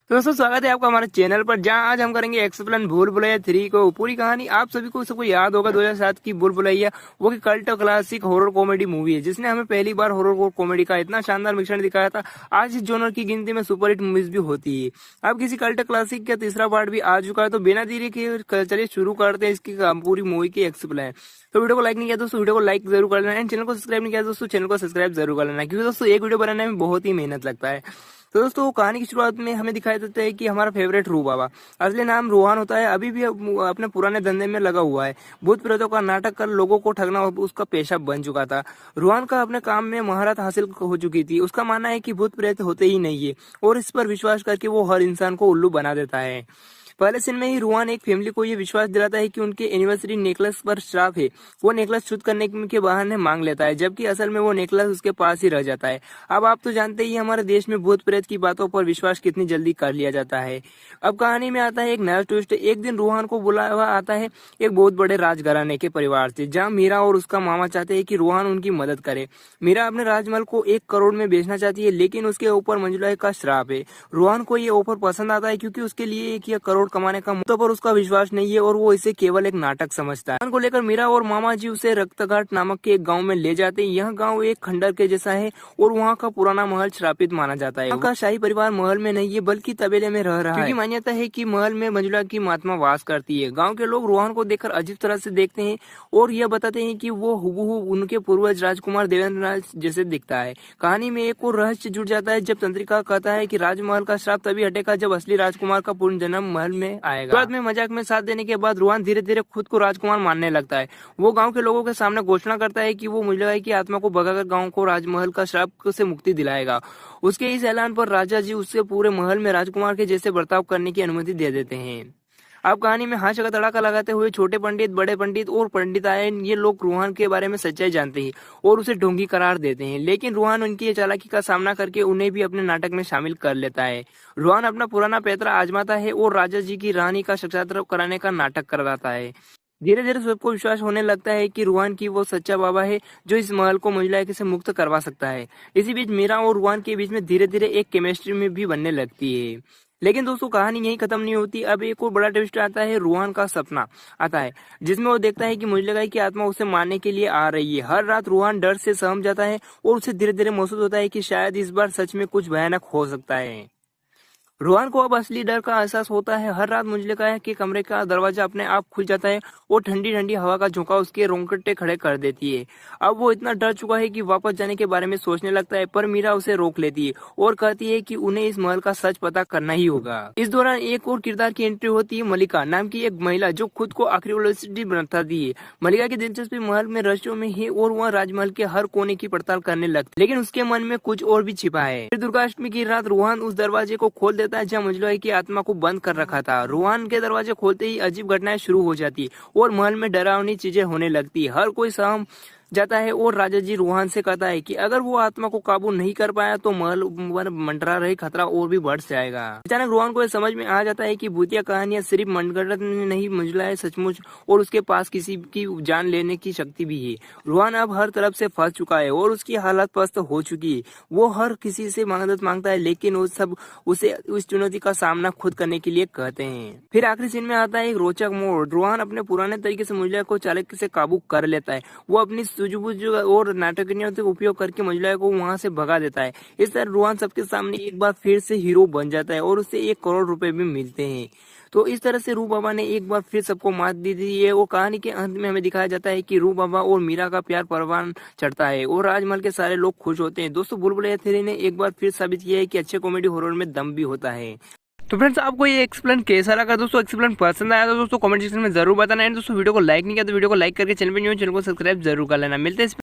तो दोस्तों स्वागत है आपका हमारे चैनल पर, जहां आज हम करेंगे एक्सप्लेन भूल भुलैया 3 को। पूरी कहानी आप सभी को सबको याद होगा 2007 की भूल भुलैया, वो की cult classic horror comedy movie है जिसने हमें पहली बार हॉरर कॉमेडी का इतना शानदार मिश्रण दिखाया था। आज इस जोनर की गिनती में सुपरहिट मूवीज भी होती है। अब किसी कल्ट क्लासिक का तीसरा पार्ट भी आ चुका है, तो बिना देरी के चलिए शुरू करते हैं इसकी पूरी मूवी की एक्सप्लेन। तो वीडियो को लाइक नहीं किया दोस्तों, वीडियो को लाइक जरूर कर लेना एंड चैनल को सब्सक्राइब नहीं किया दोस्तों, चैनल को सब्सक्राइब जरूर कर लेना, क्योंकि दोस्तों एक वीडियो बनाने में बहुत ही मेहनत लगता है। तो दोस्तों कहानी की शुरुआत में हमें दिखाई देता है कि हमारा फेवरेट रू बाबा, असली नाम रोहान होता है, अभी भी अपने पुराने धंधे में लगा हुआ है। भूत प्रेतों का नाटक कर लोगों को ठगना उसका पेशा बन चुका था। रोहान का अपने काम में महारत हासिल हो चुकी थी। उसका मानना है कि भूत प्रेत होते ही नहीं है और इस पर विश्वास करके वो हर इंसान को उल्लू बना देता है। पहले सीन में ही रोहान एक फैमिली को ये विश्वास दिलाता है कि उनके एनिवर्सरी नेकलेस पर श्राप है। वो नेकलेस शुद्ध करने के बहाने मांग लेता है, जबकि असल में वो नेकलेस उसके पास ही रह जाता है। अब आप तो जानते ही हमारे देश में भूत प्रेत की बातों पर विश्वास कितनी जल्दी कर लिया जाता है। अब कहानी में आता है एक नया ट्विस्ट। एक दिन रोहान को बुलावा आता है एक बहुत बड़े राजघराने के परिवार से, जहाँ मीरा और उसका मामा चाहते हैं कि रोहान उनकी मदद करे। मीरा अपने राजमहल को 1 करोड़ में बेचना चाहती है, लेकिन उसके ऊपर मंजुला का श्राप है। रोहान को ये ऑफर पसंद आता है क्योंकि उसके लिए 1 करोड़ कमाने का मुद्दों पर उसका विश्वास नहीं है और वो इसे केवल एक नाटक समझता है। रोहान को लेकर मीरा और मामा जी उसे रक्तघाट नामक के एक गांव में ले जाते हैं। यह गांव एक खंडर के जैसा है और वहाँ का पुराना महल श्रापित माना जाता है। वहाँ का शाही परिवार महल में नहीं है बल्कि तबेले में रह रहा है, क्योंकि मान्यता है कि महल में मंजुला की महात्मा वास करती है। गाँव के लोग रोहान को देखकर अजीब तरह से देखते हैं और यह बताते हैं कि वो हुबहू उनके पूर्वज राजकुमार देवेंद्र जैसे दिखता है। कहानी में एक और रहस्य जुड़ जाता है जब तंत्रिका कहता है कि राजमहल का श्राप तभी हटेगा जब असली राजकुमार का पूर्ण जन्म महल में आएगा। शुरुआत में मजाक में साथ देने के बाद रोहान धीरे धीरे खुद को राजकुमार मानने लगता है। वो गांव के लोगों के सामने घोषणा करता है कि वो मंजुला की आत्मा को भगाकर गांव को राजमहल का श्राप से मुक्ति दिलाएगा। उसके इस ऐलान पर राजा जी उससे पूरे महल में राजकुमार के जैसे बर्ताव करने की अनुमति दे देते हैं। अब कहानी में हास्य का तड़ाका लगाते हुए छोटे पंडित, बड़े पंडित और पंडितायन ये लोग रोहान के बारे में सच्चाई जानते हैं और उसे ढोंगी करार देते हैं, लेकिन रोहान उनकी ये चालाकी का सामना करके उन्हें भी अपने नाटक में शामिल कर लेता है। रोहान अपना पुराना पैतरा आजमाता है और राजा जी की रानी का साक्षात्कार कराने का नाटक करवाता है। धीरे धीरे सबको विश्वास होने लगता है कि रोहान की वो सच्चा बाबा है जो इस महल को मंजुला से मुक्त करवा सकता है। इसी बीच मीरा और रोहान के बीच में धीरे धीरे एक केमिस्ट्री में भी बनने लगती है। लेकिन दोस्तों कहानी यहीं खत्म नहीं होती। अब एक और बड़ा ट्विस्ट आता है। रोहान का सपना आता है जिसमें वो देखता है कि मंजुला की आत्मा उसे मारने के लिए आ रही है। हर रात रोहान डर से सहम जाता है और उसे धीरे धीरे महसूस होता है कि शायद इस बार सच में कुछ भयानक हो सकता है। रोहन को अब असली डर का एहसास होता है। हर रात मंजुला के कमरे का दरवाजा अपने आप खुल जाता है और ठंडी ठंडी हवा का झोंका उसके रोंगटे खड़े कर देती है। अब वो इतना डर चुका है कि वापस जाने के बारे में सोचने लगता है, पर मीरा उसे रोक लेती है और कहती है कि उन्हें इस महल का सच पता करना ही होगा। इस दौरान एक और किरदार की एंट्री होती है, मलिका नाम की एक महिला जो खुद को आर्कियोलॉजिस्ट बताती है। मलिका की दिलचस्पी महल में रहस्यों में है और वह राजमहल के हर कोने की पड़ताल करने लगती है, लेकिन उसके मन में कुछ और भी छिपा है। फिर दुर्गाष्टमी की रात रोहान उस दरवाजे को खोल देता है जहाँ मंजुला की आत्मा को बंद कर रखा था। रोहान के दरवाजे खोलते ही अजीब घटनाएं शुरू हो जाती और महल में डरावनी चीजें होने लगती। हर कोई सहम जाता है और राजा जी रोहान से कहता है कि अगर वो आत्मा को काबू नहीं कर पाया तो महल मंडरा रहे खतरा और भी बढ़ जाएगा। अचानक रोहान को यह समझ में आ जाता है कि भूतिया कहानियां सिर्फ मनगढ़ंत नहीं, मंजुला है सचमुच और उसके पास किसी की जान लेने की शक्ति भी है। रोहान अब हर तरफ से फंस चुका है और उसकी हालत पस्त हो चुकी है। वो हर किसी से मदद मांगता है, लेकिन वो सब उसे उस चुनौती का सामना खुद करने के लिए कहते हैं। फिर आखिरी सीन में आता है एक रोचक मोड़। रोहान अपने पुराने तरीके से मंजुला को चालाकी से काबू कर लेता है। वो अपनी सूझबूझ और नाटकीय का उपयोग करके मंजुला को वहां से भगा देता है। इस तरह रोहान सबके सामने एक बार फिर से हीरो बन जाता है और उसे 1 करोड़ रुपए भी मिलते हैं। तो इस तरह से रू बाबा ने एक बार फिर सबको मात दी थी ये। और कहानी के अंत में हमें दिखाया जाता है कि रू बाबा और मीरा का प्यार परवान चढ़ता है और राजमहल के सारे लोग खुश होते हैं। दोस्तों भूल भुलैया 3 ने एक बार फिर साबित किया है कि अच्छे कॉमेडी हॉरर में दम भी होता है। तो फ्रेंड्स आपको ये एक्सप्लेन कैसा लगा दोस्तों? एक्सप्लेन पसंद आया तो दोस्तों कमेंट सेक्शन में जरूर बताना है। दोस्तों वीडियो को लाइक नहीं किया तो वीडियो को लाइक करके चैनल पे न्यू चैनल को सब्सक्राइब जरूर कर लेना। मिलते हैं